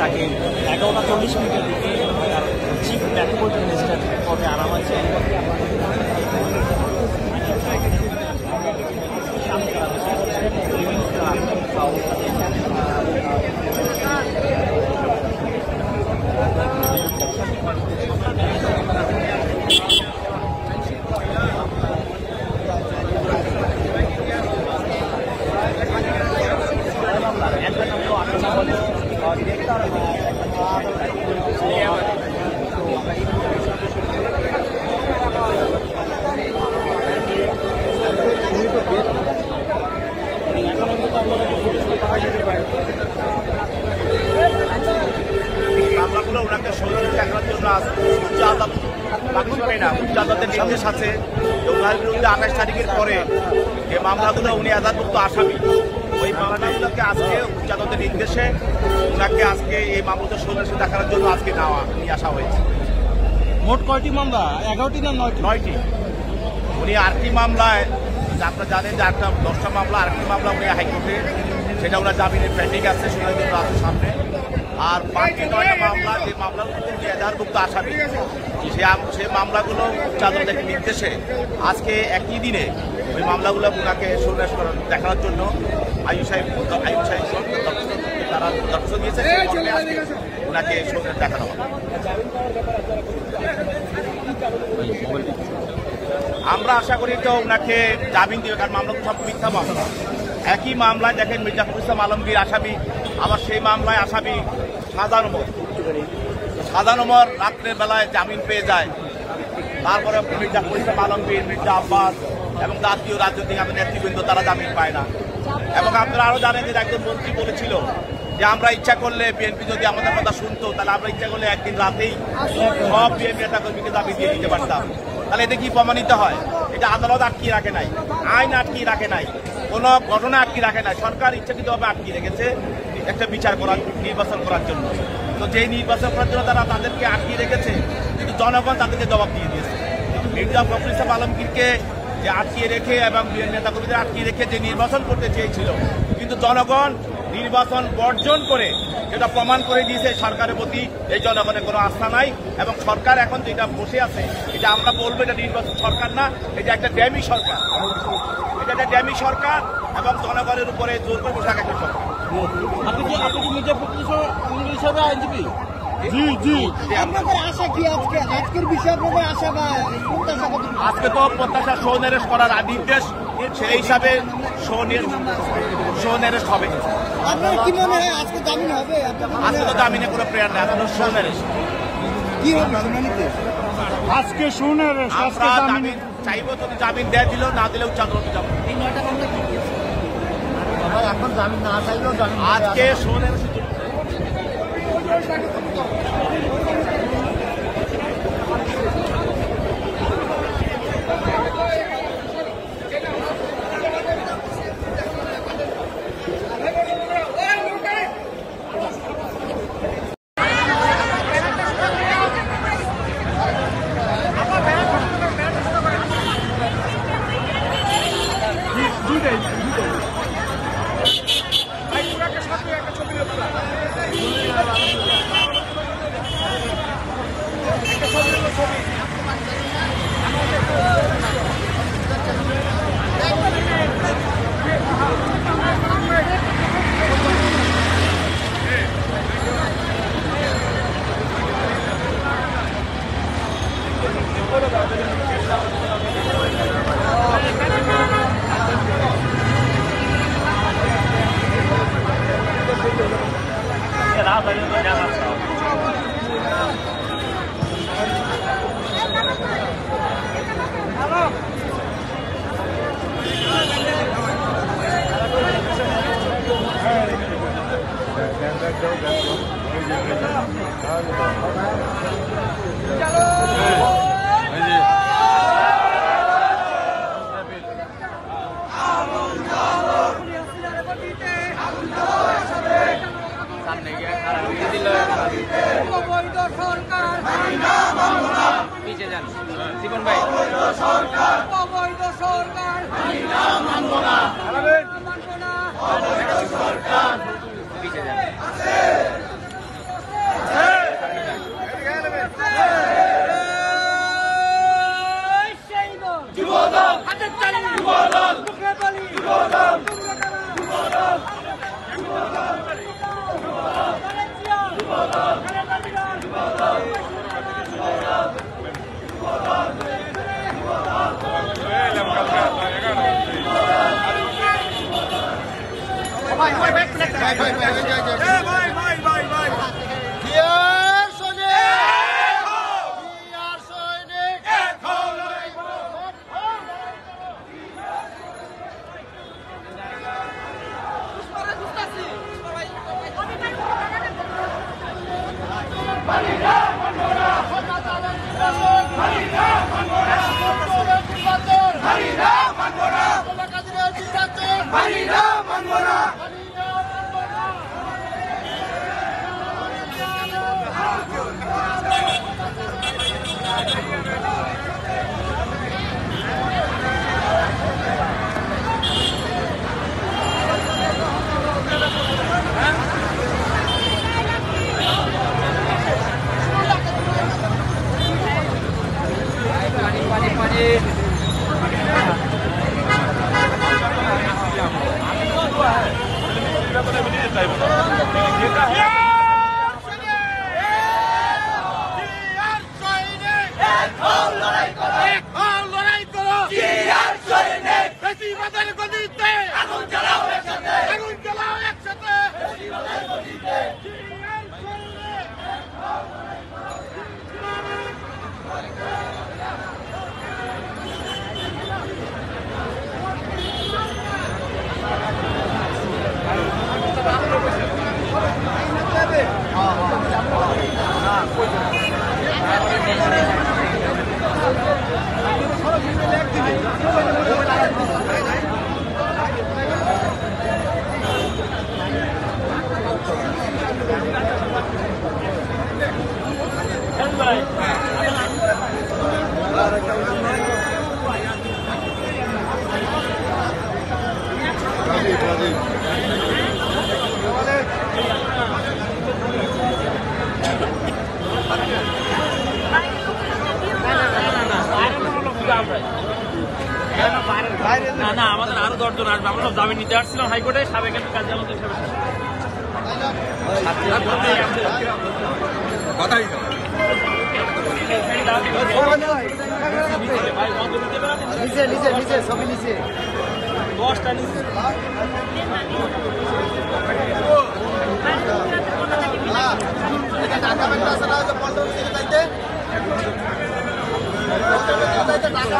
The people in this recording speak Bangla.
তাকে 11:40 দিকে তার চিফ মেট্রোপলিটন ম্যাজিস্ট্রেট পদে আনা হয়েছে। মামলাগুলো ওনাকে সহযোগিতা দেখানোর জন্য উচ্চ আদালত উচ্চ আদালতের নির্দেশ আছে ওনার বিরুদ্ধে 28 তারিখের পরে যে মামলাগুলো উনি আদালতভুক্ত আসামি, ওই মামলাগুলোকে আজকে উচ্চ আদালতের নির্দেশে ওনাকে আজকে এই মামলাতে সহযোগিতা দেখানোর জন্য আজকে নিয়ে আসা হয়েছে। মোট কয়টি মামলা? 11টি না 9টি? উনি 8টি মামলায়, আপনারা জানেন যে 10টা মামলা, 8টি মামলা উনি হাইকোর্টে, সেটা ওনার জামিনের পেন্ডিং আছে, শুনানির জন্য আছে সামনে। আর 5টি 9টা মামলা, যে মামলাগুলো উনি এজাহারভুক্ত আসামি, সেই মামলাগুলো উচ্চ আদালতের নির্দেশে আজকে একই দিনে ওই মামলাগুলো ওনাকে দেখানোর জন্য আইয়ুব সাহেব তারা দর্শক দিয়েছে, ওনাকে দেখানো হবে। আমরা আশা করি তো ওনাকে জামিন দিবে, কারণ মামলা তো সব মিথ্যা মামলা। একই মামলায় দেখেন মির্জাফর ইসলাম আলমগীর আসামি, আবার সেই মামলায় আসামি সাজান ওমর রাত্রের বেলায় জামিন পেয়ে যায়। তারপরে মির্জাফর ইসলাম আলমগীর, মির্জা আব্বাস এবং জাতীয় রাজনৈতিক নেতৃবৃন্দ তারা জামিন পায় না। এবং আপনারা আরো জানেন যে একজন মন্ত্রী বলেছিল যে আমরা ইচ্ছা করলে, বিএনপি যদি আমাদের কথা শুনতো, তাহলে আমরা ইচ্ছা করলে একদিন রাতেই সব বিএনপি নেতা কর্মীকে জামিন দিয়ে দিতে পারতাম। তাহলে এতে কি প্রমাণিত হয়? এটা আদালত আটকিয়ে রাখে নাই, আইন আটকিয়ে রাখে নাই, কোনো ঘটনা আটকিয়ে রাখে নাই, সরকার ইচ্ছাকৃতভাবে আটকিয়ে রেখেছে একটা বিচার করার, নির্বাচন করার জন্য। তো যেই নির্বাচন করার জন্য তারা তাদেরকে আটকিয়ে রেখেছে, কিন্তু জনগণ তাদেরকে জবাব দিয়ে দিয়েছে। মির্জা ফখরুল ইসলাম আলমগীরকে যে আটকিয়ে রেখে এবং নেতা কর্মীদের আটকিয়ে রেখে যে নির্বাচন করতে চেয়েছিল, কিন্তু জনগণ নির্বাচন বর্জন করে যেটা প্রমাণ করে দিয়েছে সরকারের প্রতি এই জনগণের কোনো আস্থা নাই। এবং সরকার এখন যেটা বসে আছে, এটা আমরা বলবো এটা নির্বাচন সরকার না, এটা একটা ড্যামি সরকার, এটা একটা ড্যামি সরকার এবং জনগণের উপরে জোর করে বসে একটা সরকার। আপনি কি মির্জা ফখরুল হিসাবে আইনজীবী? জি। আপনাদের আশা কি আজকের বিষয়ে আপনাদের আশা বা প্রত্যাশা? আজকে তো প্রত্যাশা শোন অ্যারেস্ট করার নির্দেশ, সেই হিসাবে শোন অ্যারেস্ট হবে। আপনার কি মনে হয় আজকে জামিন হবে? আজকে তো জামিনে কোনো প্রেয়ার নেই, এখন শোন অ্যারেস্ট। কি হবে শুনানিতে? আজকে শোন অ্যারেস্ট, আজকে জামিন চাইবো, যদি জামিন দেয় দিল, না দিলে উচ্চ আদালতে যাবো। এই 9টা মামলা কি এখন জামিন না চাইলেও জামিন আজকে শোন অ্যারেস্ট। জীবন ভাই সরকার না না আমাদের আরো 10 জন আসবে। আমরা সব জামিন নিতে আসছিলাম হাইকোর্টে, সাবেক কাজী আমাদের হিসাবে নিচে সবই নিচে 10টা নিচে টাকা ব্যাংক আছে না, পল্টন থেকে যাইতে টাকা